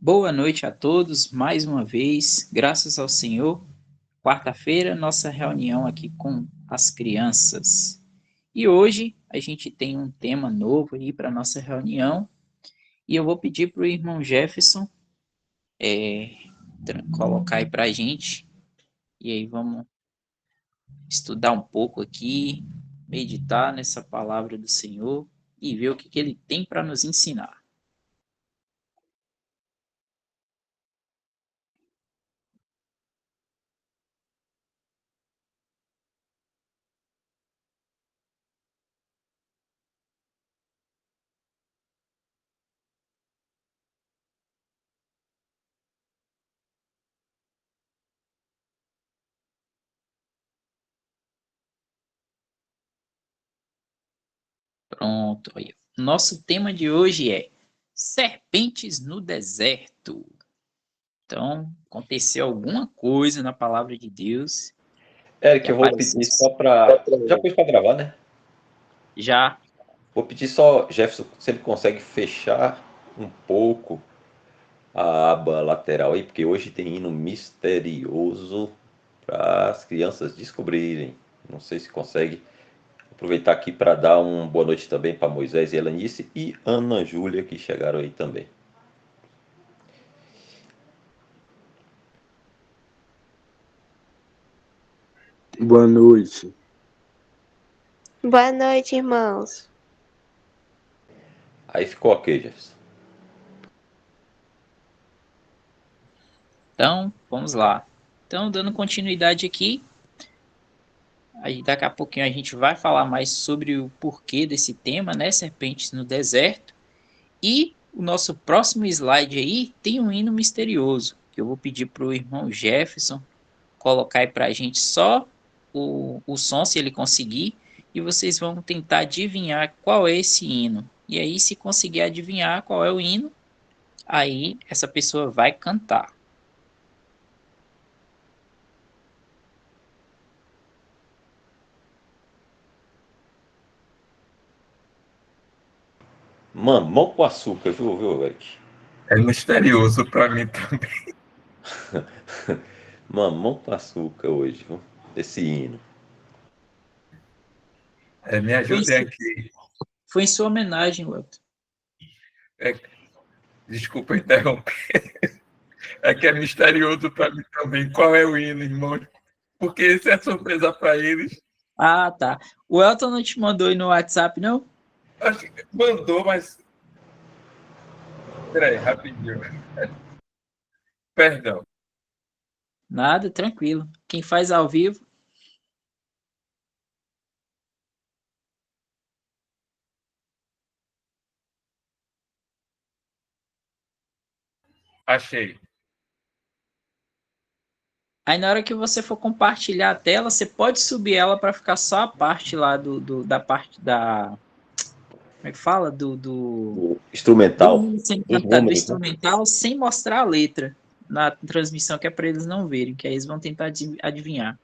Boa noite a todos, mais uma vez, graças ao Senhor. Quarta-feira, nossa reunião aqui com as crianças. E hoje a gente tem um tema novo aí para nossa reunião. E eu vou pedir para o irmão Jefferson colocar aí para a gente. E aí vamos estudar um pouco aqui, meditar nessa palavra do Senhor e ver o que ele tem para nos ensinar. Pronto, aí. Nosso tema de hoje é serpentes no deserto. Então, aconteceu alguma coisa na palavra de Deus que Eric, eu vou apareceu. pedir só para. Já pôs para gravar, né? Já. Vou pedir só, Jefferson, se ele consegue fechar um pouco a aba lateral aí, porque hoje tem hino misterioso para as crianças descobrirem. Não sei se consegue aproveitar aqui para dar uma boa noite também para Moisés e Elanice e Ana Júlia que chegaram aí também. Boa noite. Boa noite, irmãos. Aí ficou ok, Jefferson. Então, vamos lá. Então, dando continuidade aqui, aí daqui a pouquinho a gente vai falar mais sobre o porquê desse tema, né? Serpentes no deserto. E o nosso próximo slide aí tem um hino misterioso, que eu vou pedir para o irmão Jefferson colocar aí para a gente só o som, se ele conseguir, e vocês vão tentar adivinhar qual é esse hino. E aí, se conseguir adivinhar qual é o hino, aí essa pessoa vai cantar. Mamão com açúcar, viu, Eric? É misterioso para mim também. Mamão com açúcar hoje, viu? Esse hino. Me ajudem aqui. Foi em sua homenagem, Welton. Desculpa interromper. É que é misterioso para mim também. Qual é o hino, irmão? Porque isso é surpresa para eles. Ah, tá. O Elton não te mandou aí no WhatsApp, não? Acho que mandou, mas. Peraí, rapidinho. Perdão. Nada, tranquilo. Quem faz ao vivo. Achei. Aí na hora que você for compartilhar a tela, você pode subir ela para ficar só a parte lá da parte da. Como é que fala? O instrumental. Do sendo Os cantado do números, né? instrumental sem mostrar a letra na transmissão, que é para eles não verem, que aí eles vão tentar adivinhar.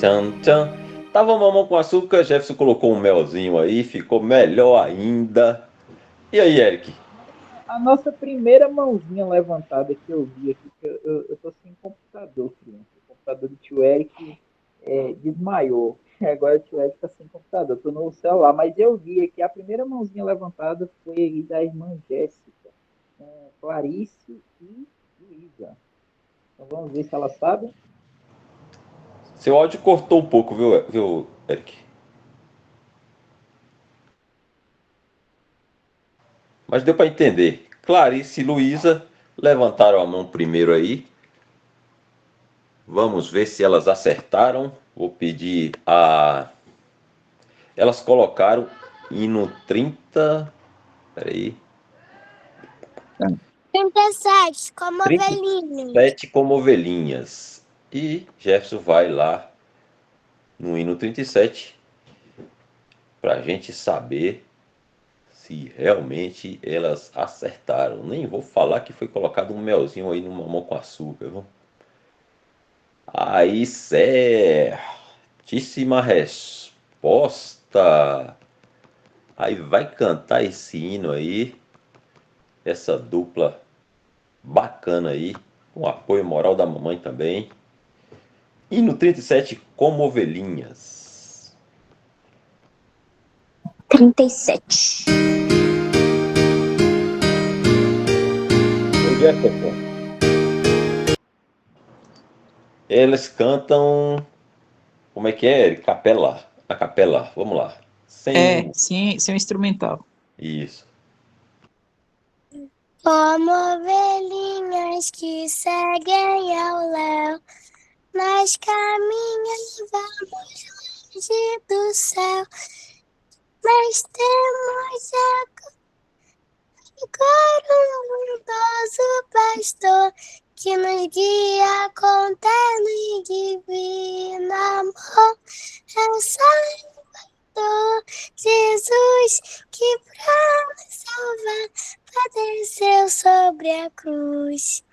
Tchan, tchan. Tava mamão com açúcar, Jefferson colocou um melzinho aí, ficou melhor ainda. E aí, Eric? A nossa primeira mãozinha levantada que eu vi aqui, que eu tô sem computador, criança. O computador do tio Eric desmaiou. Agora o tio Eric tá sem computador, tô no celular. Mas eu vi aqui, a primeira mãozinha levantada foi aí da irmã Jéssica, Clarice e Luísa. Então vamos ver se ela sabe. Seu áudio cortou um pouco, viu, Eric? Mas deu para entender. Clarice e Luísa levantaram a mão primeiro aí. Vamos ver se elas acertaram. Vou pedir a. Elas colocaram hino 30. Peraí. 37, como ovelhinhas. 37 como ovelhinhas. E Jefferson vai lá no hino 37 para a gente saber se realmente elas acertaram. Nem vou falar que foi colocado um melzinho aí no mamão com açúcar, viu? Aí, certíssima resposta. Aí vai cantar esse hino aí, essa dupla bacana aí, com apoio moral da mamãe também. Hino 37, como ovelhinhas. 37. Ô Jefferson, eles cantam, como é que é? Capela, a capela, vamos lá. Sem Sem o instrumental. isso. Como ovelhinhas que seguem ao léu, nós caminhamos longe do céu, mas temos agora um bondoso pastor que nos guia com terno e divino amor. É o Salvador Jesus que pra nos salvar padeceu sobre a cruz.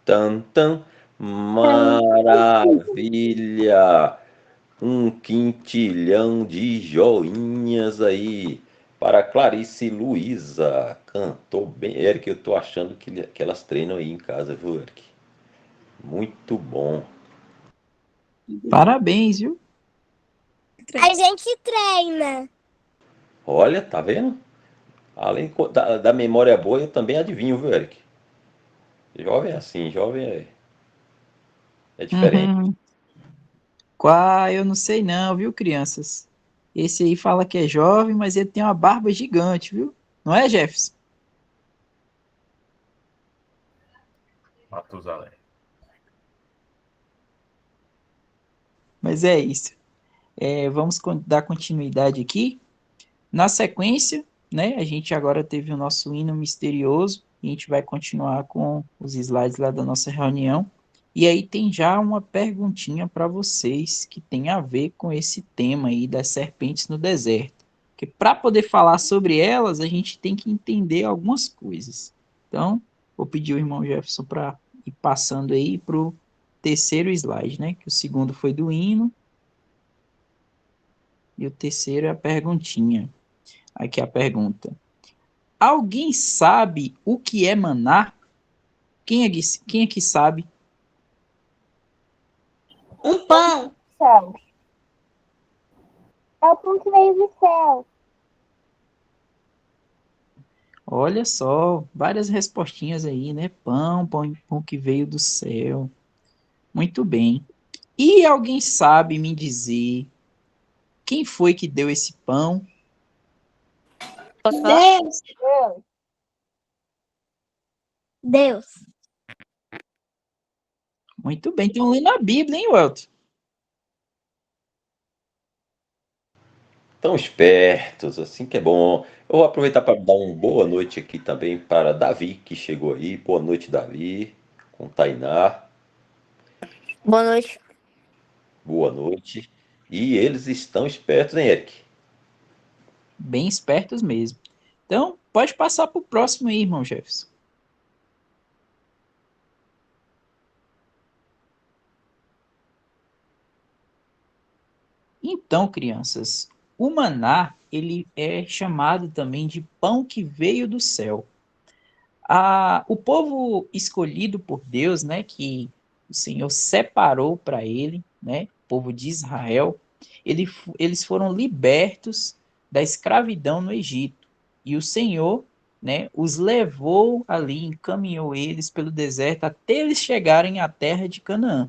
Tan, tan, maravilha! Um quintilhão de joinhas aí para Clarice e Luísa. Cantou bem. Eric, eu tô achando que elas treinam aí em casa, viu, Eric? Muito bom. Parabéns, viu? A gente treina. Olha, tá vendo? Além da memória boa, eu também adivinho, viu, Eric? Jovem é assim, é diferente. Uhum. Qual? Eu não sei não, viu, crianças? Esse aí fala que é jovem, mas ele tem uma barba gigante, viu? Não é, Jefferson? Matusalém. Mas é isso. Vamos dar continuidade aqui. Na sequência, né, a gente agora teve o nosso hino misterioso e a gente vai continuar com os slides lá da nossa reunião. E aí tem já uma perguntinha para vocês que tem a ver com esse tema aí das serpentes no deserto. Porque para poder falar sobre elas, a gente tem que entender algumas coisas. Então, vou pedir o irmão Jefferson para ir passando aí para o terceiro slide, né? Que o segundo foi do hino e o terceiro é a perguntinha. Aqui é a pergunta. Alguém sabe o que é maná? Quem é que sabe? Um pão. Céu. É o pão que veio do céu. Olha só, várias respostinhas aí, né? Pão que veio do céu. Muito bem. E alguém sabe me dizer quem foi que deu esse pão? Posso falar? Deus. Deus. Muito bem, estão lendo a Bíblia, hein, Welton? Tão espertos, assim que é bom. Eu vou aproveitar para dar uma boa noite aqui também para Davi, que chegou aí. Boa noite, Davi, com Tainá. Boa noite. Boa noite. E eles estão espertos, hein, Eric? Bem espertos mesmo. Então, pode passar para o próximo aí, irmão Jefferson. Então, crianças, o maná, ele é chamado também de pão que veio do céu. O povo escolhido por Deus, né, que o Senhor separou para ele, né, o povo de Israel, eles foram libertos da escravidão no Egito. E o Senhor, né, os levou ali, encaminhou eles pelo deserto até eles chegarem à terra de Canaã.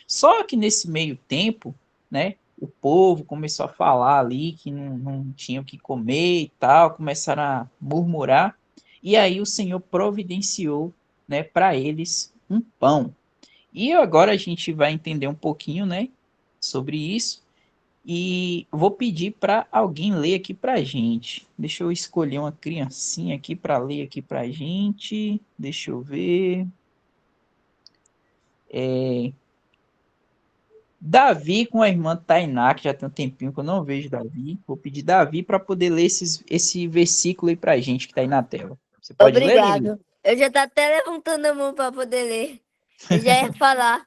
Só que nesse meio tempo, né, o povo começou a falar ali que não tinha o que comer e tal, começaram a murmurar, e aí o Senhor providenciou, né, para eles um pão. E agora a gente vai entender um pouquinho, né, sobre isso, e vou pedir para alguém ler aqui para a gente. Deixa eu escolher uma criancinha aqui para ler aqui para a gente. Deixa eu ver. Davi com a irmã Tainá, que já tem um tempinho que eu não vejo Davi. Vou pedir Davi para poder ler esse versículo aí para a gente que está aí na tela. Você pode ler, Davi? Obrigado. Eu já tá até levantando a mão para poder ler. Eu já ia falar.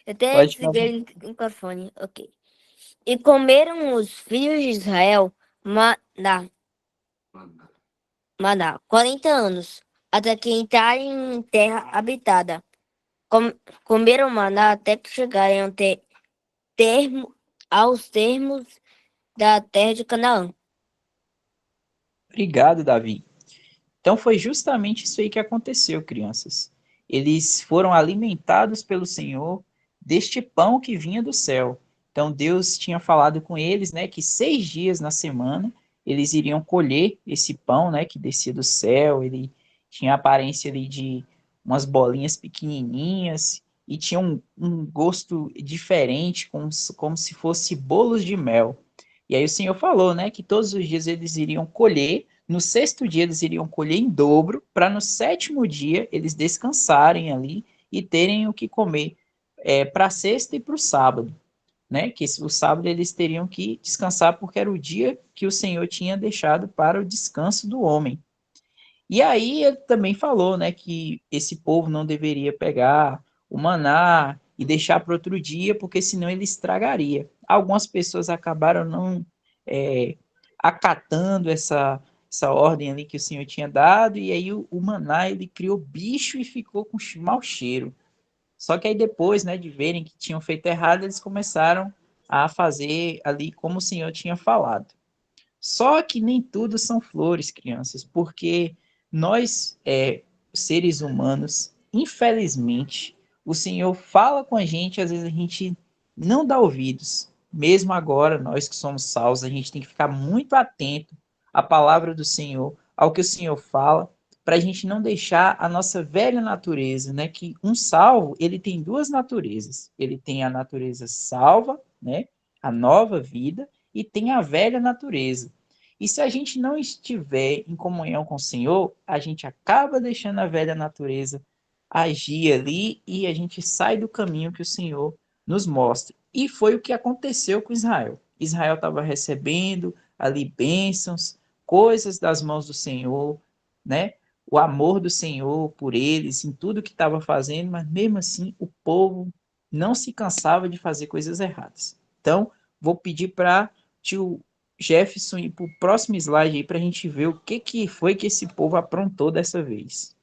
Eu até Pode falar. desliguei o microfone. Ok. E comeram os filhos de Israel maná 40 anos, até que entrarem em terra habitada. Comeram maná até que chegarem aos termos da terra de Canaã. Obrigado, Davi. Então foi justamente isso aí que aconteceu, crianças. Eles foram alimentados pelo Senhor deste pão que vinha do céu. Então Deus tinha falado com eles, né, que 6 dias na semana eles iriam colher esse pão, né, que descia do céu. Ele tinha a aparência ali de umas bolinhas pequenininhas e tinha um gosto diferente, como se fosse bolos de mel. E aí o Senhor falou, né, que todos os dias eles iriam colher. No sexto dia eles iriam colher em dobro, para no sétimo dia eles descansarem ali e terem o que comer para a sexta e para o sábado, né? Que o sábado eles teriam que descansar porque era o dia que o Senhor tinha deixado para o descanso do homem. E aí ele também falou, né, que esse povo não deveria pegar o maná e deixar para outro dia, porque senão ele estragaria. Algumas pessoas acabaram não é, acatando essa ordem ali que o Senhor tinha dado, e aí o maná ele criou bicho e ficou com mau cheiro. Só que aí depois, né, de verem que tinham feito errado, eles começaram a fazer ali como o Senhor tinha falado. Só que nem tudo são flores, crianças, porque nós, seres humanos, infelizmente, o Senhor fala com a gente, às vezes a gente não dá ouvidos. Mesmo agora, nós que somos salvos, a gente tem que ficar muito atento à palavra do Senhor, ao que o Senhor fala, para a gente não deixar a nossa velha natureza, né? Que um salvo, ele tem duas naturezas. Ele tem a natureza salva, né? A nova vida, e tem a velha natureza. E se a gente não estiver em comunhão com o Senhor, a gente acaba deixando a velha natureza agir ali e a gente sai do caminho que o Senhor nos mostra. E foi o que aconteceu com Israel. Israel estava recebendo ali bênçãos, coisas das mãos do Senhor, né? O amor do Senhor por eles, em tudo que estava fazendo, mas mesmo assim o povo não se cansava de fazer coisas erradas. Então, vou pedir para tio Jefferson ir para o próximo slide aí para a gente ver o que foi que esse povo aprontou dessa vez.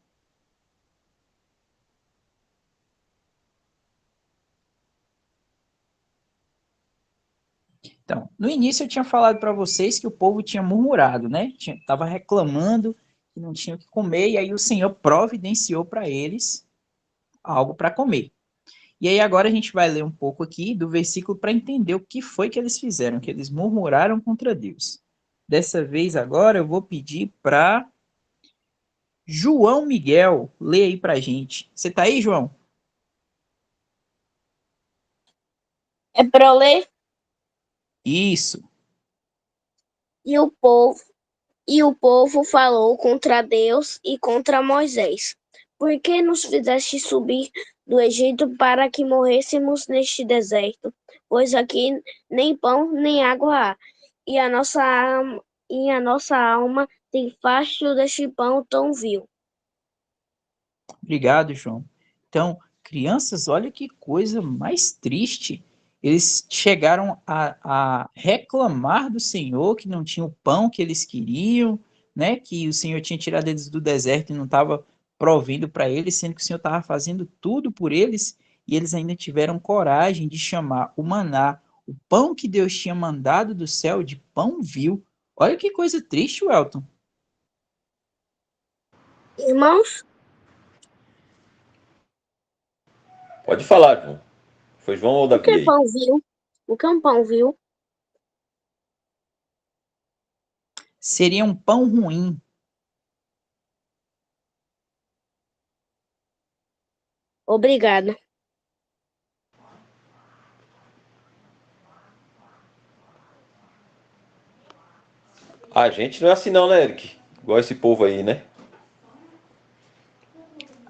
Então, no início eu tinha falado para vocês que o povo tinha murmurado, né? Estava reclamando que não tinha o que comer, e aí o Senhor providenciou para eles algo para comer. E aí agora a gente vai ler um pouco aqui do versículo para entender o que foi que eles fizeram, que eles murmuraram contra Deus. Dessa vez agora eu vou pedir para João Miguel ler aí para a gente. Você tá aí, João? É para eu ler? Isso. E o povo falou contra Deus e contra Moisés. Por que nos fizeste subir do Egito para que morrêssemos neste deserto? Pois aqui nem pão nem água há, e a nossa alma tem fasto deste pão tão vil. Obrigado, João. Então, crianças, olha que coisa mais triste. eles chegaram a reclamar do Senhor que não tinha o pão que eles queriam, né? Que o Senhor tinha tirado eles do deserto e não estava provendo para eles, sendo que o Senhor estava fazendo tudo por eles, e eles ainda tiveram coragem de chamar o maná, o pão que Deus tinha mandado do céu, de pão vil. Olha que coisa triste, Welton. Irmãos, Pode falar, João. Foi João ou o que Davi é aí? pão vil? O que é um pão vil? Seria um pão ruim. Obrigada. A gente não é assim não, né, Eric? Igual esse povo aí, né?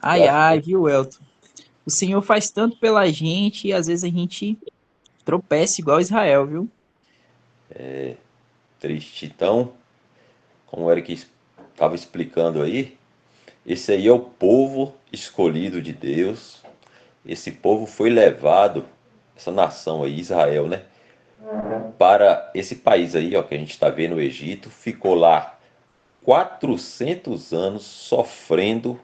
Ai, ai, viu, Welton? O Senhor faz tanto pela gente e às vezes a gente tropeça igual Israel, viu? Triste. Então, como o Eric estava explicando aí, esse aí é o povo escolhido de Deus. Esse povo foi levado, essa nação aí, Israel, né? Para esse país aí, ó, que a gente está vendo, o Egito, ficou lá 400 anos sofrendo,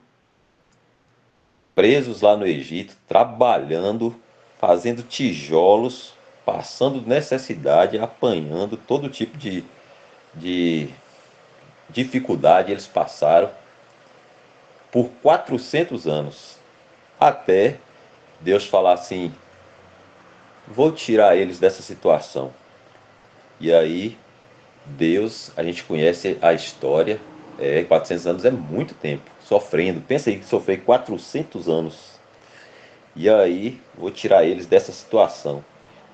presos lá no Egito, trabalhando, fazendo tijolos, passando necessidade, apanhando todo tipo de dificuldade eles passaram por 400 anos, até Deus falar assim: vou tirar eles dessa situação. E aí, Deus, a gente conhece a história, 400 anos é muito tempo, sofrendo. Pensa aí que sofrer 400 anos. E aí, vou tirar eles dessa situação.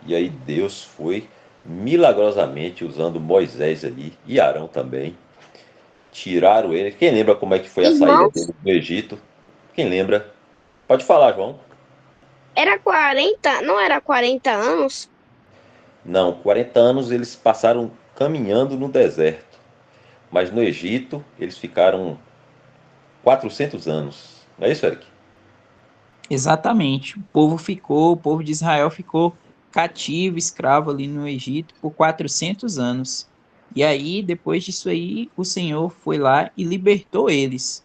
E aí, Deus foi milagrosamente usando Moisés ali e Arão também. Tiraram ele. Quem lembra como é que foi a saída Irmãos, dele do Egito? Quem lembra? Pode falar, João. era 40, não era 40 anos? Não, 40 anos eles passaram caminhando no deserto. Mas no Egito eles ficaram 400 anos. Não é isso, Eric? Exatamente. O povo de Israel ficou cativo, escravo ali no Egito por 400 anos. E aí, depois disso aí, o Senhor foi lá e libertou eles.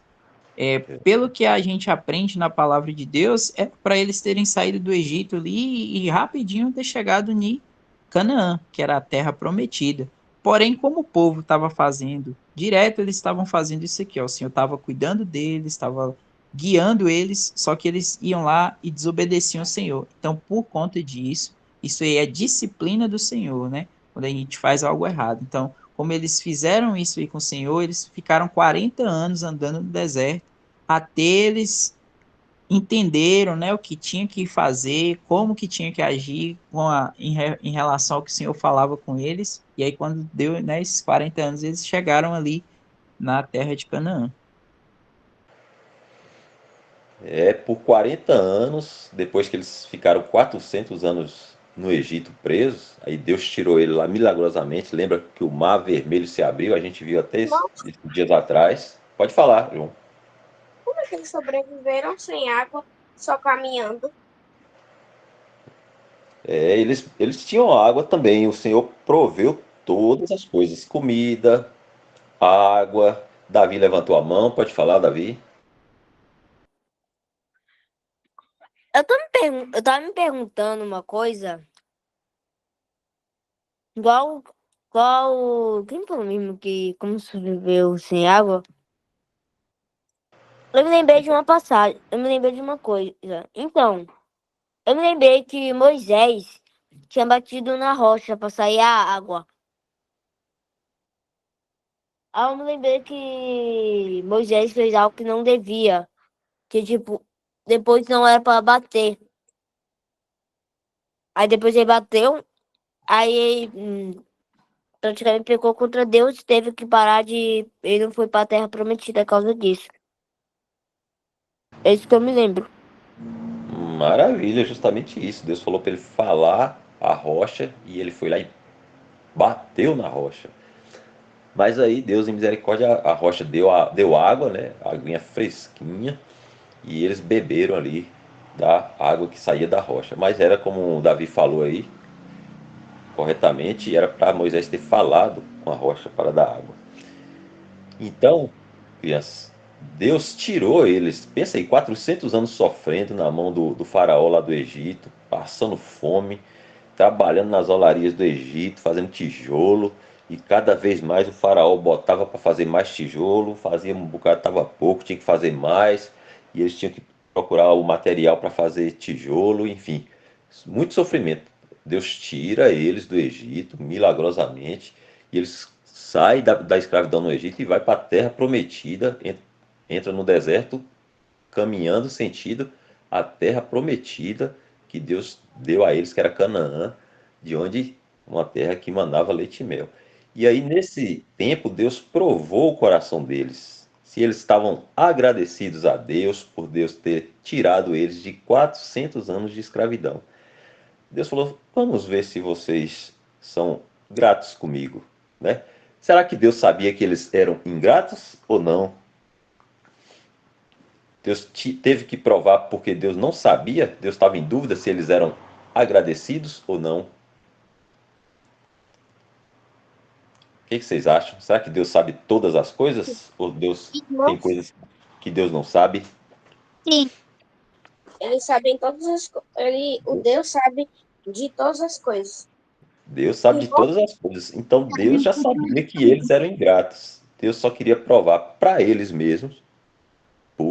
Pelo que a gente aprende na palavra de Deus, é para eles terem saído do Egito ali e rapidinho ter chegado em Canaã, que era a terra prometida. Porém, como o povo estava fazendo direto, eles estavam fazendo isso aqui, ó. O Senhor estava cuidando deles, estava guiando eles, só que eles iam lá e desobedeciam ao Senhor. Então, por conta disso, isso aí é disciplina do Senhor, né? Quando a gente faz algo errado. Então, como eles fizeram isso aí com o Senhor, eles ficaram 40 anos andando no deserto até eles entenderam, né, o que tinha que fazer, como que tinha que agir em relação ao que o Senhor falava com eles. E aí, quando deu, né, esses 40 anos, eles chegaram ali na terra de Canaã. Por 40 anos, depois que eles ficaram 400 anos no Egito presos, aí Deus tirou ele lá milagrosamente. Lembra que o Mar Vermelho se abriu? A gente viu até Irmãos, esses dias atrás. Pode falar, João. como é que eles sobreviveram sem água, só caminhando? Eles tinham água também. O Senhor proveu todas as coisas: comida, água. Davi levantou a mão. Pode falar, Davi. Eu tava me perguntando uma coisa, igual, quem falou mesmo que como sobreviveu sem água? Eu me lembrei de uma passagem, eu me lembrei de uma coisa. Então, eu me lembrei que Moisés tinha batido na rocha para sair a água. Aí eu me lembrei que Moisés fez algo que não devia, que tipo, depois não era para bater. Aí depois ele bateu, aí praticamente pecou contra Deus, teve que parar de. Ele não foi para a terra prometida por causa disso. É isso que eu me lembro. Maravilha, justamente isso. Deus falou para ele falar a rocha e ele foi lá e bateu na rocha. Mas aí Deus, em misericórdia, a rocha deu água, né? A aguinha fresquinha. E eles beberam ali. da água que saía da rocha. Mas era como o Davi falou aí, corretamente, era para Moisés ter falado com a rocha para dar água. Então, crianças, Deus tirou eles, pensa aí, 400 anos sofrendo na mão do faraó lá do Egito, passando fome, trabalhando nas olarias do Egito, fazendo tijolo, e cada vez mais o faraó botava para fazer mais tijolo, fazia um bocado, estava pouco, tinha que fazer mais, e eles tinham que procurar o material para fazer tijolo, enfim, muito sofrimento. Deus tira eles do Egito milagrosamente, e eles saem da escravidão no Egito e vai para a terra prometida, entra no deserto, caminhando sentido a terra prometida que Deus deu a eles, que era Canaã, de onde uma terra que mandava leite e mel. E aí, nesse tempo, Deus provou o coração deles. Se eles estavam agradecidos a Deus por Deus ter tirado eles de 400 anos de escravidão. Deus falou: vamos ver se vocês são gratos comigo, né? Será que Deus sabia que eles eram ingratos ou não? Deus teve que provar porque Deus não sabia, Deus estava em dúvida se eles eram agradecidos ou não. O que vocês acham? Será que Deus sabe todas as coisas? Ou Deus tem coisas que Deus não sabe? Sim. Ele sabe todas as coisas. O Deus sabe de todas as coisas. Deus sabe de todas as coisas. Então Deus já sabia que eles eram ingratos. Deus só queria provar para eles mesmos, para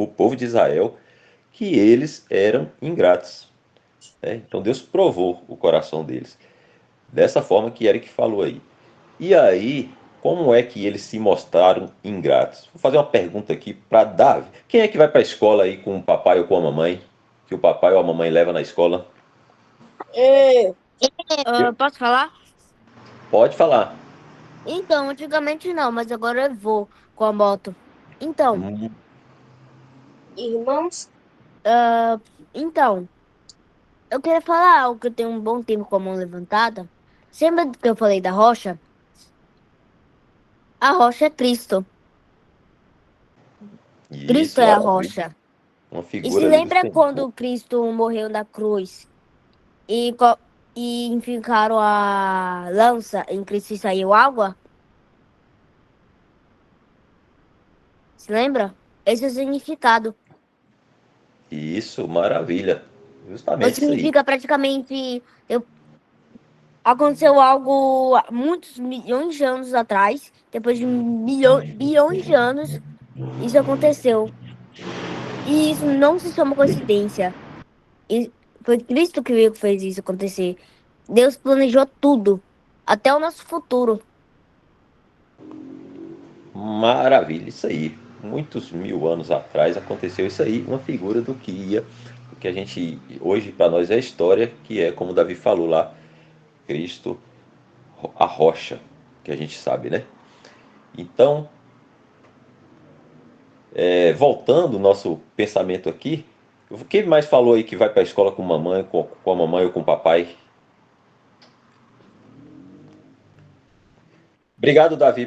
o povo de Israel, que eles eram ingratos. Então Deus provou o coração deles. Dessa forma que Eric falou aí. E aí, como é que eles se mostraram ingratos? Vou fazer uma pergunta aqui para Davi. Quem é que vai para a escola aí com o papai ou com a mamãe? Que o papai ou a mamãe leva na escola? Posso falar? Pode falar. Então, antigamente não, mas agora eu vou com a moto. Então, Irmãos, então, eu queria falar algo que eu tenho um bom tempo com a mão levantada. Lembra que eu falei da rocha? A rocha é Cristo. Cristo Isso, é a maravilha. rocha. Uma E se figura ali do lembra Senhor. quando Cristo morreu na cruz e enficaram a lança em Cristo e saiu água? Se lembra? Esse é o significado. Isso, maravilha. Ou Justamente isso aí. significa praticamente aconteceu algo há muitos milhões de anos atrás, depois de bilhões de anos, isso aconteceu. E isso não se chama coincidência. E foi Cristo que fez isso acontecer. Deus planejou tudo, até o nosso futuro. Maravilha, isso aí. Muitos mil anos atrás aconteceu isso aí, uma figura do que a gente hoje para nós é história, que é como Davi falou lá, Cristo, a rocha, que a gente sabe, né? Então, voltando o nosso pensamento aqui, quem mais falou aí que vai para a escola com mamãe, com a mamãe ou com o papai? Obrigado, Davi,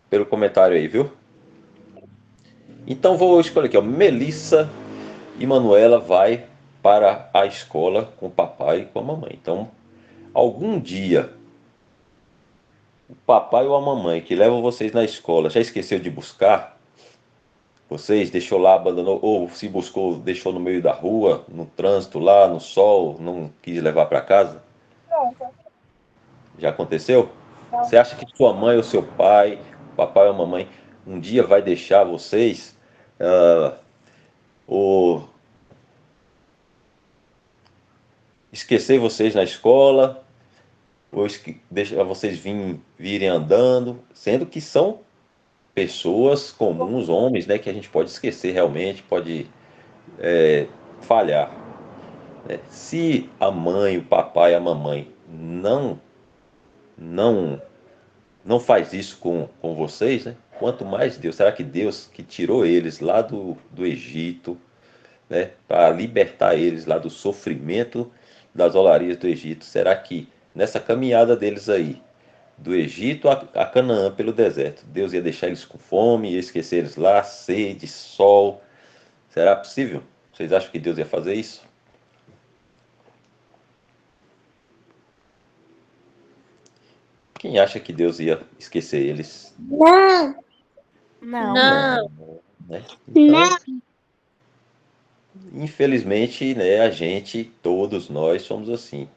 pelo comentário aí, viu? Então vou escolher aqui, ó. Melissa e Manuela vai para a escola com o papai e com a mamãe. Então, algum dia, o papai ou a mamãe que levam vocês na escola já esqueceu de buscar? Vocês deixou lá, abandonou, ou se buscou, deixou no meio da rua, no trânsito lá, no sol, não quis levar para casa? Já aconteceu? Você acha que sua mãe ou seu pai, papai ou mamãe, um dia vai deixar vocês ou esquecer vocês na escola, ou deixar vocês virem andando, sendo que são pessoas comuns, homens, né, que a gente pode esquecer realmente, pode falhar, né? Se a mãe, o papai, a mamãe não não faz isso com vocês, né? Quanto mais Deus, será que Deus que tirou eles lá do Egito, né, para libertar eles lá do sofrimento das olarias do Egito, será que nessa caminhada deles aí, do Egito a Canaã pelo deserto, Deus ia deixar eles com fome, ia esquecer eles lá, sede, sol? Será possível? Vocês acham que Deus ia fazer isso? Quem acha que Deus ia esquecer eles? Não, Não. não, Né? Então, não. infelizmente, né, a gente, todos nós somos assim.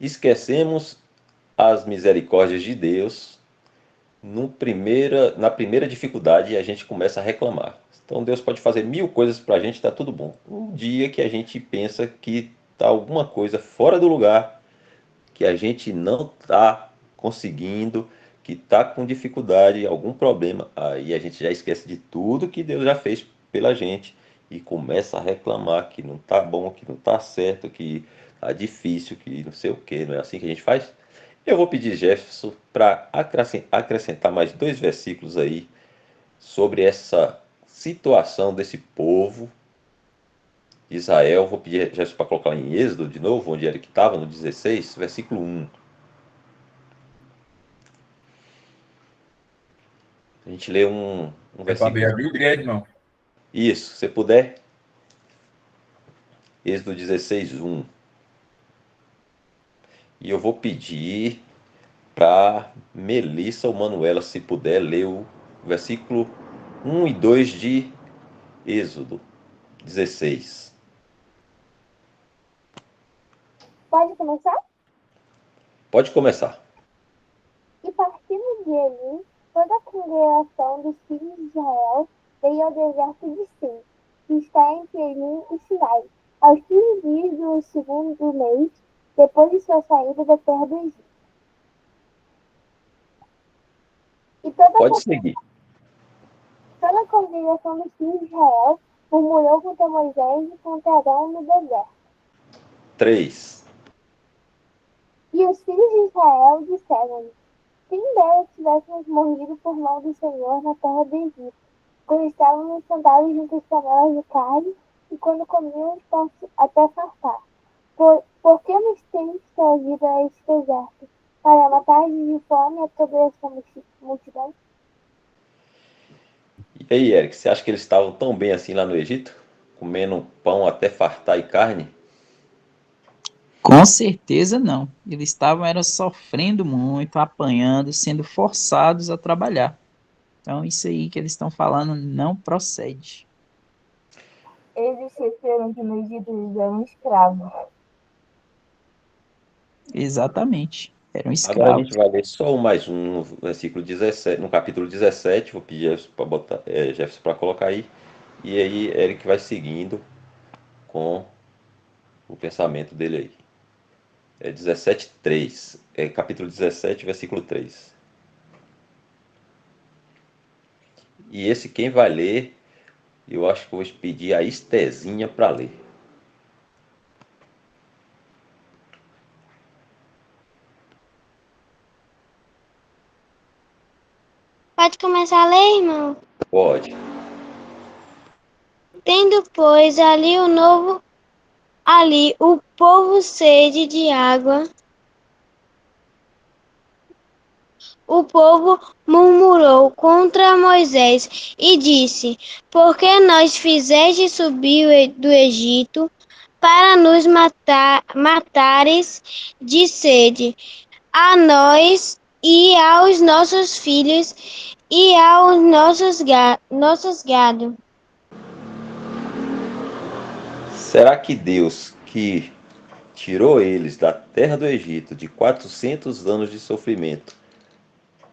Esquecemos as misericórdias de Deus na primeira dificuldade a gente começa a reclamar. Então Deus pode fazer 1000 coisas para a gente, está tudo bom. Um dia que a gente pensa que está alguma coisa fora do lugar, que a gente não está conseguindo, que está com dificuldade, algum problema, aí a gente já esquece de tudo que Deus já fez pela gente e começa a reclamar que não está bom, que não está certo, que está difícil, que não sei o que, não é assim que a gente faz? Eu vou pedir Jefferson para acrescentar mais 2 versículos aí sobre essa situação desse povo de Israel. Vou pedir Jefferson para colocar em Êxodo de novo, onde ele que estava, no 16, versículo 1. A gente lê um É para versículo. abrir a Bíblia, irmão. Isso, se puder. Êxodo 16, 1. E eu vou pedir para Melissa ou Manuela, se puder, ler o versículo 1 e 2 de Êxodo 16. Pode começar? Pode começar. E partindo de Eli, toda a congregação dos filhos de Israel veio ao deserto de Sim, que está entre Elim e Sinai, aos 15 dias do segundo mês, depois de sua saída da terra do Egito. E Pode seguir. toda a congregação dos filhos de Israel murmurou contra Moisés e contra Arão no deserto. 3. E os filhos de Israel disseram-lhe: quem dera tivéssemos morrido por mão do Senhor na terra do Egito, quando estávamos sentados junto às panelas de carne e quando comíamos até fartar. Por que nos tens trazido a este deserto, para matar de fome a toda essa multidão? E aí, Eric, você acha que eles estavam tão bem assim lá no Egito? Comendo pão até fartar e carne? Com certeza não. Eles estavam sofrendo muito, apanhando, sendo forçados a trabalhar. Então isso aí que eles estão falando não procede. Eles esqueceram que no Egito eles eram escravos. Exatamente. Eram Agora a escravos. gente vai ler só mais um no versículo 17, no capítulo 17. Vou pedir Jefferson para colocar aí. E aí Eric vai seguindo com o pensamento dele aí. É 17:3. É capítulo 17, versículo 3. E esse quem vai ler, eu acho que eu vou pedir a Estezinha para ler. Pode começar a ler, irmão? Pode. Tendo, pois, ali o povo sede de água, o povo murmurou contra Moisés e disse: por que nos fizeste subir do Egito para nos matares de sede, a nós e aos nossos filhos e aos nossos gado? Será que Deus, que tirou eles da terra do Egito de 400 anos de sofrimento,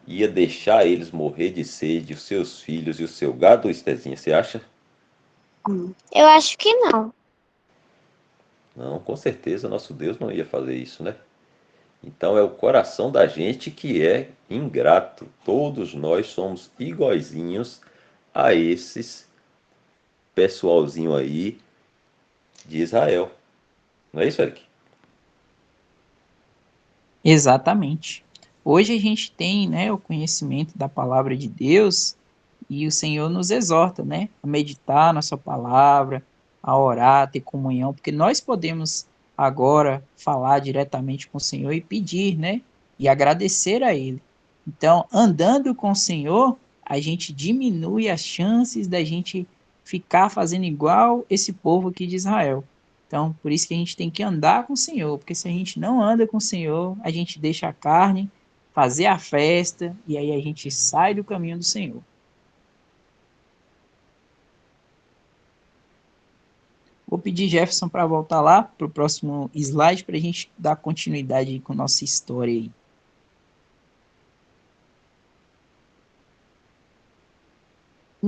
ia deixar eles morrer de sede, os seus filhos e o seu gado, Estezinha, você acha? Eu acho que não. Não, com certeza nosso Deus não ia fazer isso, né? Então é o coração da gente que é ingrato. Todos nós somos iguaizinhos a esses pessoalzinho aí de Israel. Não é isso, Eric? Exatamente. Hoje a gente tem, né, o conhecimento da palavra de Deus e o Senhor nos exorta, né, a meditar na sua palavra, a orar, a ter comunhão, porque nós podemos agora falar diretamente com o Senhor e pedir, né, e agradecer a Ele. Então, andando com o Senhor, a gente diminui as chances da gente ficar fazendo igual esse povo aqui de Israel. Então, por isso que a gente tem que andar com o Senhor, porque se a gente não anda com o Senhor, a gente deixa a carne fazer a festa e aí a gente sai do caminho do Senhor. Vou pedir Jefferson para voltar lá para o próximo slide para a gente dar continuidade com a nossa história aí.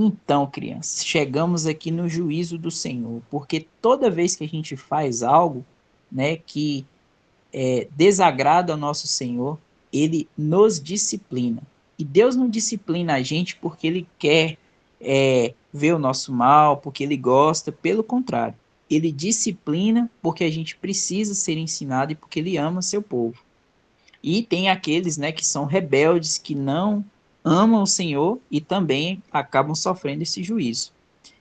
Então, crianças, chegamos aqui no juízo do Senhor, porque toda vez que a gente faz algo, né, que desagrada ao nosso Senhor, ele nos disciplina. E Deus não disciplina a gente porque ele quer ver o nosso mal, porque ele gosta, pelo contrário. Ele disciplina porque a gente precisa ser ensinado e porque ele ama seu povo. E tem aqueles, né, que são rebeldes, que não amam o Senhor e também acabam sofrendo esse juízo.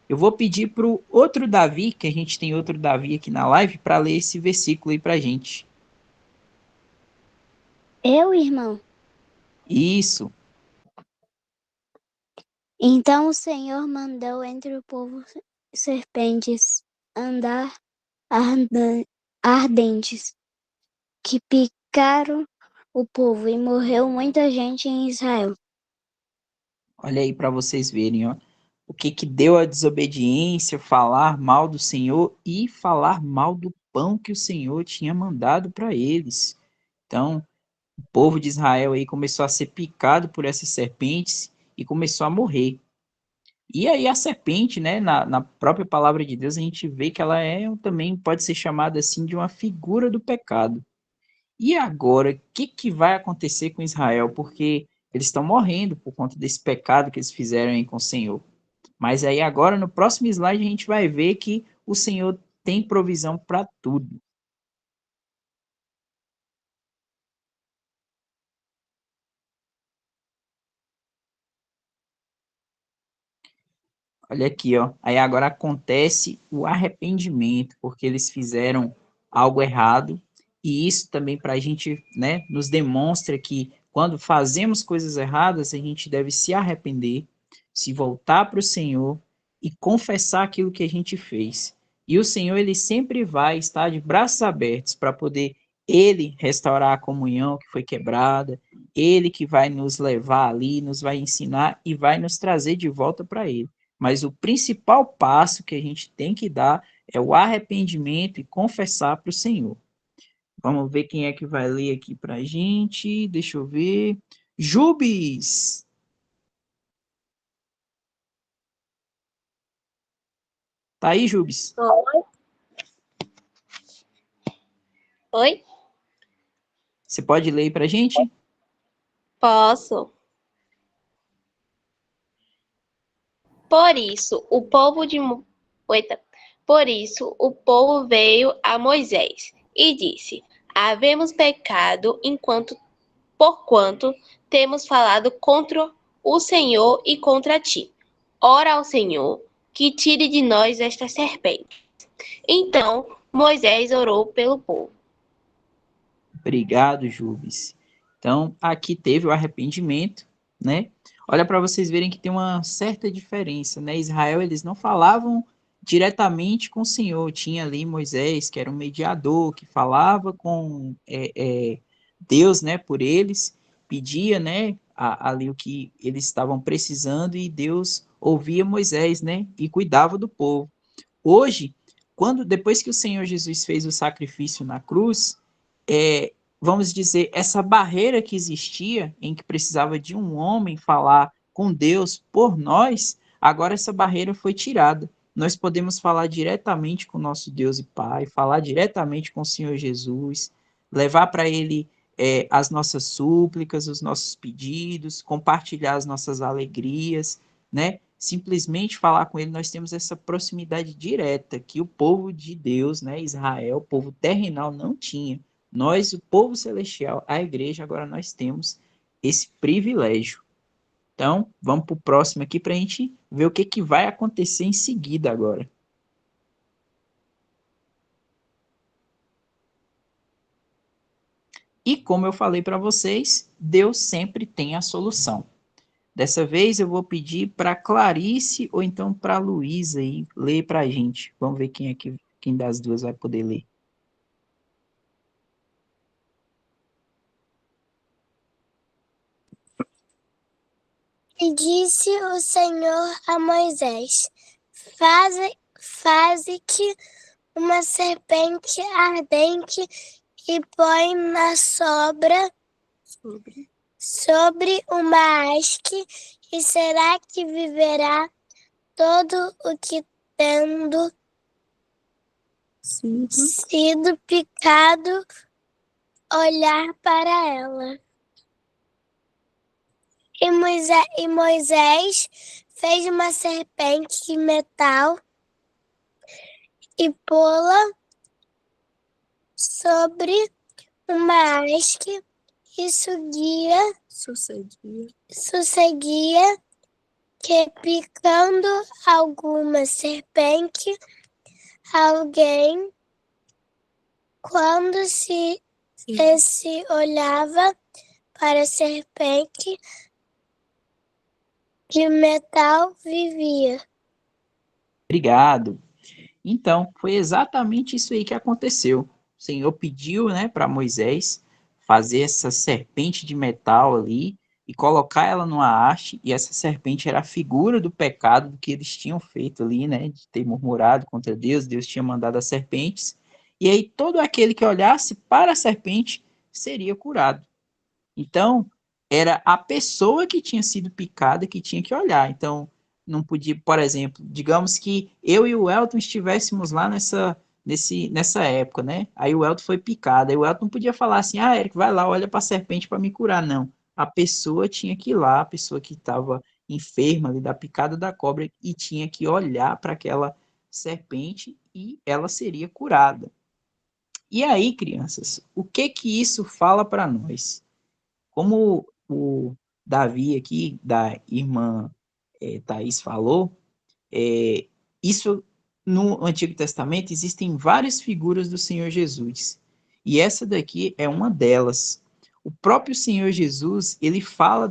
Eu vou pedir para o outro Davi, que a gente tem outro Davi aqui na live, para ler esse versículo aí para a gente. Eu, irmão. Isso. Então o Senhor mandou entre o povo serpentes andar ardentes, que picaram o povo e morreu muita gente em Israel. Olha aí para vocês verem, ó. O que que deu a desobediência, falar mal do Senhor e falar mal do pão que o Senhor tinha mandado para eles. Então, o povo de Israel aí começou a ser picado por essas serpentes e começou a morrer. E aí a serpente, né, na própria palavra de Deus, a gente vê que ela também pode ser chamada assim de uma figura do pecado. E agora, o que que vai acontecer com Israel? Porque eles estão morrendo por conta desse pecado que eles fizeram aí com o Senhor. Mas aí agora, no próximo slide, a gente vai ver que o Senhor tem provisão para tudo. Olha aqui, ó. Aí agora acontece o arrependimento, porque eles fizeram algo errado, e isso também para a gente, né, nos demonstra que quando fazemos coisas erradas, a gente deve se arrepender, se voltar para o Senhor e confessar aquilo que a gente fez. E o Senhor, ele sempre vai estar de braços abertos para poder ele restaurar a comunhão que foi quebrada, ele que vai nos levar ali, nos vai ensinar e vai nos trazer de volta para ele. Mas o principal passo que a gente tem que dar é o arrependimento e confessar para o Senhor. Vamos ver quem é que vai ler aqui para a gente. Deixa eu ver. Jubes! Tá aí, Jubes? Oi? Oi? Você pode ler aí para a gente? Posso. Por isso, o povo de Eita. Por isso, o povo veio a Moisés e disse: Havemos pecado porquanto temos falado contra o Senhor e contra ti. Ora ao Senhor, que tire de nós esta serpente. Então Moisés orou pelo povo. Obrigado, Jubes. Então, aqui teve o arrependimento, né? Olha para vocês verem que tem uma certa diferença, né? Israel, eles não falavam diretamente com o Senhor. Tinha ali Moisés, que era um mediador, que falava com Deus, né, por eles, pedia, né, ali o que eles estavam precisando e Deus ouvia Moisés, né, e cuidava do povo. Hoje, depois que o Senhor Jesus fez o sacrifício na cruz, vamos dizer, essa barreira que existia, em que precisava de um homem falar com Deus por nós, agora essa barreira foi tirada. Nós podemos falar diretamente com o nosso Deus e Pai, falar diretamente com o Senhor Jesus, levar para Ele as nossas súplicas, os nossos pedidos, compartilhar as nossas alegrias, né? Simplesmente falar com Ele, nós temos essa proximidade direta que o povo de Deus, né, Israel, o povo terrenal, não tinha. Nós, o povo celestial, a igreja, agora nós temos esse privilégio. Então, vamos para o próximo aqui para a gente ver o que, que vai acontecer em seguida agora. E como eu falei para vocês, Deus sempre tem a solução. Dessa vez eu vou pedir para Clarice ou então para Luísa aí ler para a gente. Vamos ver quem das duas vai poder ler. E disse o Senhor a Moisés: faze que uma serpente ardente e põe na sobre uma haste, e será que viverá todo o que tendo sido picado olhar para ela. E Moisés fez uma serpente de metal e pô-la sobre uma haste, e sucederia que, picando alguma serpente, alguém, quando esse olhava para a serpente de metal, vivia. Obrigado. Então, foi exatamente isso aí que aconteceu. O Senhor pediu, né, para Moisés fazer essa serpente de metal ali e colocar ela numa haste, e essa serpente era a figura do pecado do que eles tinham feito ali, né, de ter murmurado contra Deus. Deus tinha mandado as serpentes, e aí todo aquele que olhasse para a serpente seria curado. Então, era a pessoa que tinha sido picada que tinha que olhar. Então, não podia, por exemplo, digamos que eu e o Elton estivéssemos lá nessa época, né? Aí o Elton foi picado. Aí o Elton não podia falar assim: ah, Eric, vai lá, olha para a serpente para me curar. Não. A pessoa tinha que ir lá, a pessoa que estava enferma ali da picada da cobra, e tinha que olhar para aquela serpente e ela seria curada. E aí, crianças, o que que isso fala para nós? Como o Davi aqui, da irmã Thaís falou, isso no Antigo Testamento existem várias figuras do Senhor Jesus. E essa daqui é uma delas. O próprio Senhor Jesus, ele fala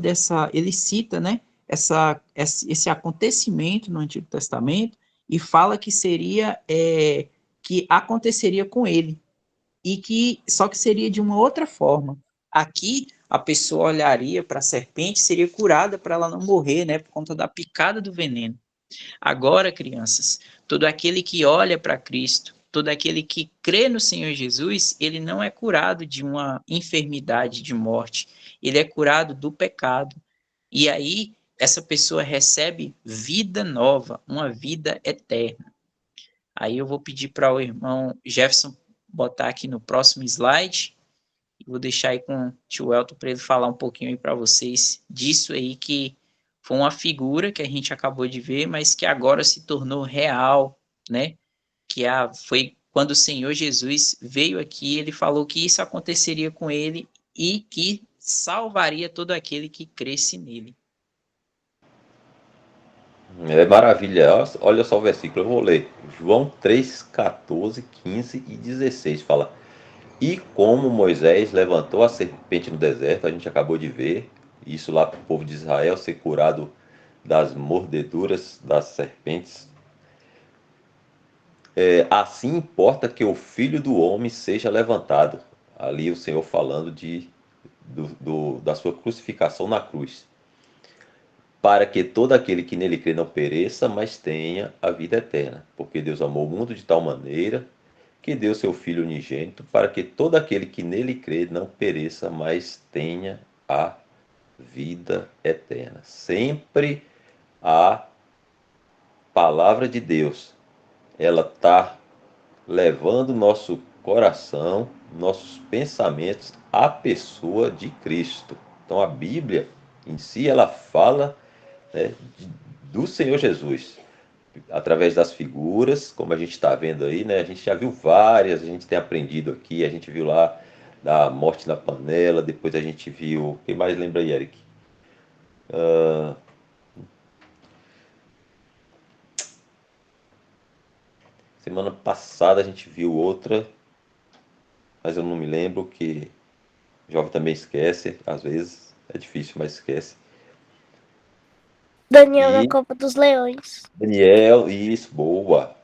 ele cita, né, esse acontecimento no Antigo Testamento e fala que seria, que aconteceria com ele e que só que seria de uma outra forma. Aqui a pessoa olharia para a serpente, seria curada para ela não morrer, né, por conta da picada do veneno. Agora, crianças, todo aquele que olha para Cristo, todo aquele que crê no Senhor Jesus, ele não é curado de uma enfermidade de morte, ele é curado do pecado. E aí essa pessoa recebe vida nova, uma vida eterna. Aí eu vou pedir para o irmão Jefferson botar aqui no próximo slide. E vou deixar aí com o tio Elton para ele falar um pouquinho aí para vocês disso aí, que foi uma figura que a gente acabou de ver, mas que agora se tornou real, né? Foi quando o Senhor Jesus veio aqui, ele falou que isso aconteceria com ele e que salvaria todo aquele que cresce nele. É maravilha. Olha só o versículo, eu vou ler. João 3, 14, 15 e 16 fala: E como Moisés levantou a serpente no deserto, a gente acabou de ver isso lá para o povo de Israel ser curado das mordeduras das serpentes. Assim importa que o Filho do Homem seja levantado. Ali o Senhor falando da sua crucificação na cruz. Para que todo aquele que nele crê não pereça, mas tenha a vida eterna. Porque Deus amou o mundo de tal maneira que deu seu Filho unigênito, para que todo aquele que nele crê não pereça, mas tenha a vida eterna. Sempre a palavra de Deus, ela está levando nosso coração, nossos pensamentos à pessoa de Cristo. Então a Bíblia em si, ela fala, né, do Senhor Jesus, através das figuras, como a gente está vendo aí, né? A gente já viu várias, a gente tem aprendido aqui, a gente viu lá da morte na panela, depois a gente viu, quem mais lembra aí, Eric? Semana passada a gente viu outra, mas eu não me lembro, que o jovem também esquece, às vezes, é difícil, mas esquece. Daniel na E Copa dos Leões. Daniel, isso, boa.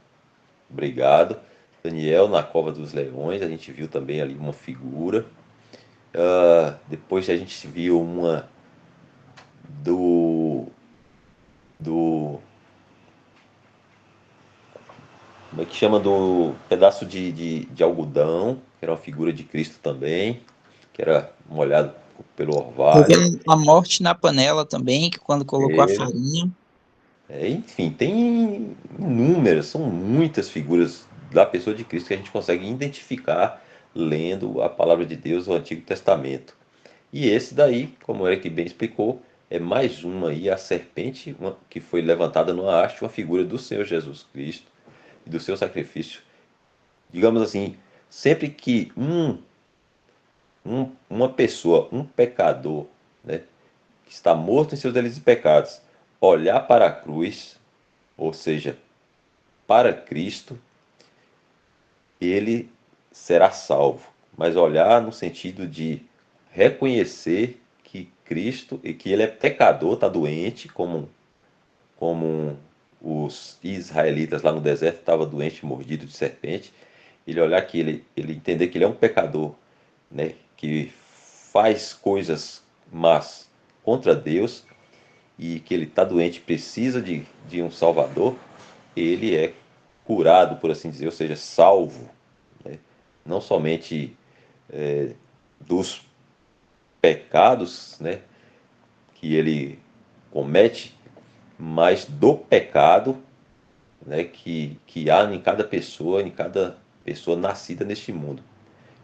Obrigado. Daniel na Cova dos Leões, a gente viu também ali uma figura. Depois a gente viu uma do. Do. Como é que chama? Do pedaço de algodão, que era uma figura de Cristo também, que era molhado pelo Teve orvalho. a morte na panela também, que quando colocou a Teve. farinha. Enfim, tem inúmeras, são muitas figuras da pessoa de Cristo que a gente consegue identificar lendo a palavra de Deus, o Antigo Testamento. E esse daí, como o Eric bem explicou, é mais uma aí, a serpente que foi levantada no haste, uma figura do Senhor Jesus Cristo e do seu sacrifício. Digamos assim, sempre que uma pessoa, um pecador, né, que está morto em seus delitos e pecados, olhar para a cruz, ou seja, para Cristo, ele será salvo. Mas olhar no sentido de reconhecer que Cristo e que ele é pecador, está doente, como os israelitas lá no deserto estavam doentes, mordidos de serpente. Ele olhar que ele entender que ele é um pecador, né, que faz coisas más contra Deus e que ele está doente, precisa de um Salvador, ele é curado, por assim dizer, ou seja, salvo, né? Não somente dos pecados, né, que ele comete, mas do pecado, né, que há em cada pessoa nascida neste mundo.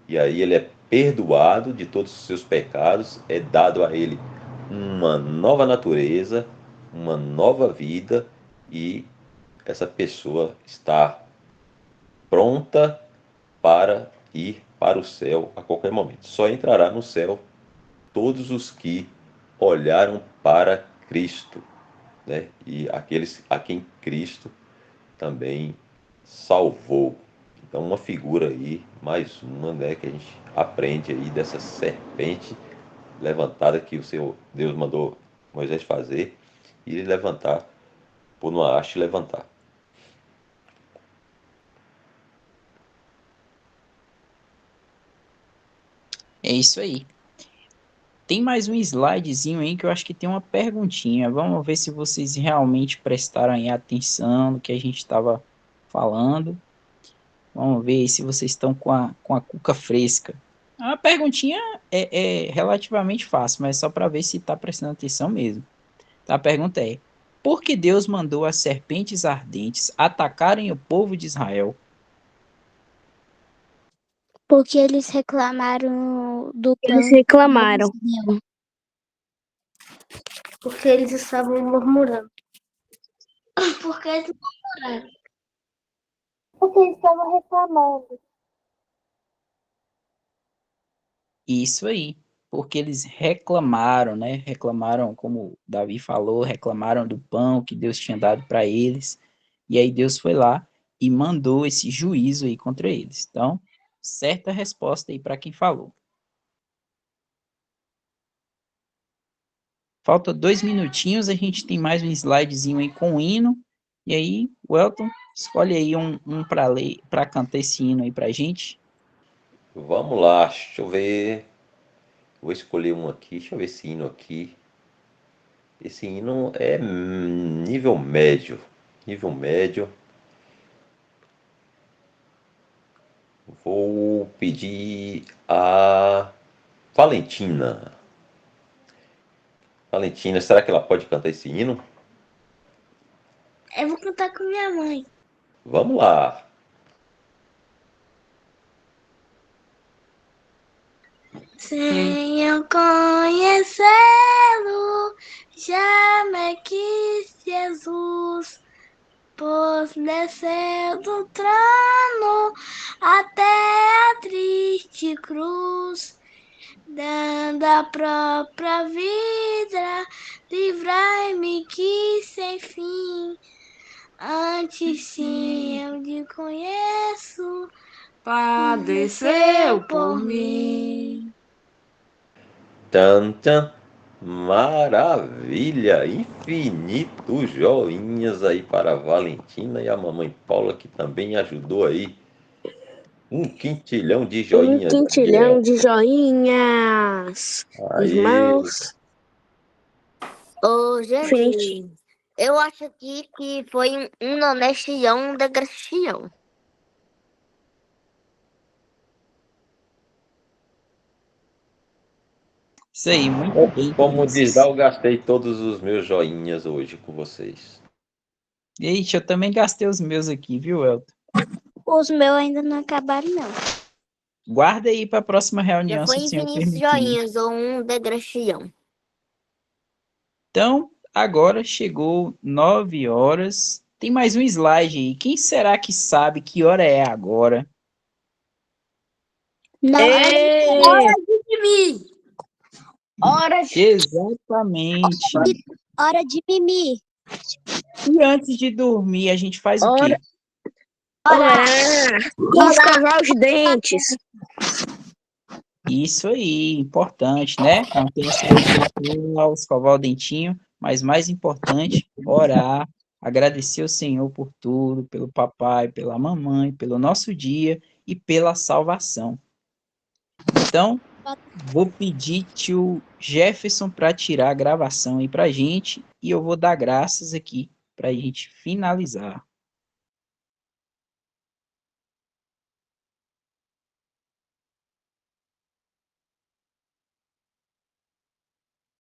E aí ele é perdoado de todos os seus pecados, é dado a ele uma nova natureza, uma nova vida, e essa pessoa está pronta para ir para o céu a qualquer momento. Só entrará no céu todos os que olharam para Cristo, né? E aqueles a quem Cristo também salvou. Então, uma figura aí, mais uma, né, que a gente aprende aí dessa serpente levantada que o Senhor Deus mandou Moisés fazer e levantar, pôr numa haste e levantar. É isso aí. Tem mais um slidezinho aí que eu acho que tem uma perguntinha. Vamos ver se vocês realmente prestaram aí atenção no que a gente estava falando. Vamos ver se vocês estão com a cuca fresca. A perguntinha é relativamente fácil, mas só para ver se está prestando atenção mesmo. A pergunta é: por que Deus mandou as serpentes ardentes atacarem o povo de Israel? Porque eles reclamaram do Eles pão que reclamaram. Deus deu. Porque eles estavam murmurando. Porque eles murmuraram. Porque eles estavam reclamando. Isso aí, porque eles reclamaram, né? Reclamaram, como Davi falou, reclamaram do pão que Deus tinha dado para eles. E aí Deus foi lá e mandou esse juízo aí contra eles. Então, certa resposta aí para quem falou. Falta 2 minutinhos, a gente tem mais um slidezinho aí com o hino. E aí, Welton, escolhe aí um para ler, para cantar esse hino aí pra gente. Vamos lá, deixa eu ver. Vou escolher um aqui, deixa eu ver esse hino aqui. Esse hino é nível médio. Nível médio. Vou pedir a Valentina. Valentina, será que ela pode cantar esse hino? Eu vou cantar com minha mãe. Vamos lá. Sem eu conhecê-lo, jamais quis Jesus, pois desceu do trono até a triste cruz, dando a própria vida, livrai-me que sem fim, antes sim eu te conheço, padeceu por mim. Tan, tan. Maravilha! Infinitos joinhas aí para a Valentina e a mamãe Paula, que também ajudou aí. Um quintilhão de Um joinhas. quintilhão de joinhas. Aí, Irmãos, Ô, infinito. gente, eu acho aqui que foi um nonestião, um degrastião. Isso aí, muito bem, como diz, crianças. eu gastei todos os meus joinhas hoje com vocês. Eita, eu também gastei os meus aqui, viu, Elton? Os meus ainda não acabaram, não. Guarda aí para a próxima Já reunião, se foi o senhor infinitos permitir. joinhas ou um degrastião. Então, agora chegou 9 horas. Tem mais um slide aí. Quem será que sabe que hora é agora? Não, Ê, De mim! horas. Exatamente. hora de mimir. E antes de dormir, a gente faz o quê? Orar. E escovar os dentes. Isso aí, importante, né? Manter a saúde bucal, escovar o dentinho, mas mais importante, orar, agradecer ao Senhor por tudo, pelo papai, pela mamãe, pelo nosso dia e pela salvação. Então, vou pedir tio Jefferson para tirar a gravação aí pra gente e eu vou dar graças aqui pra gente finalizar.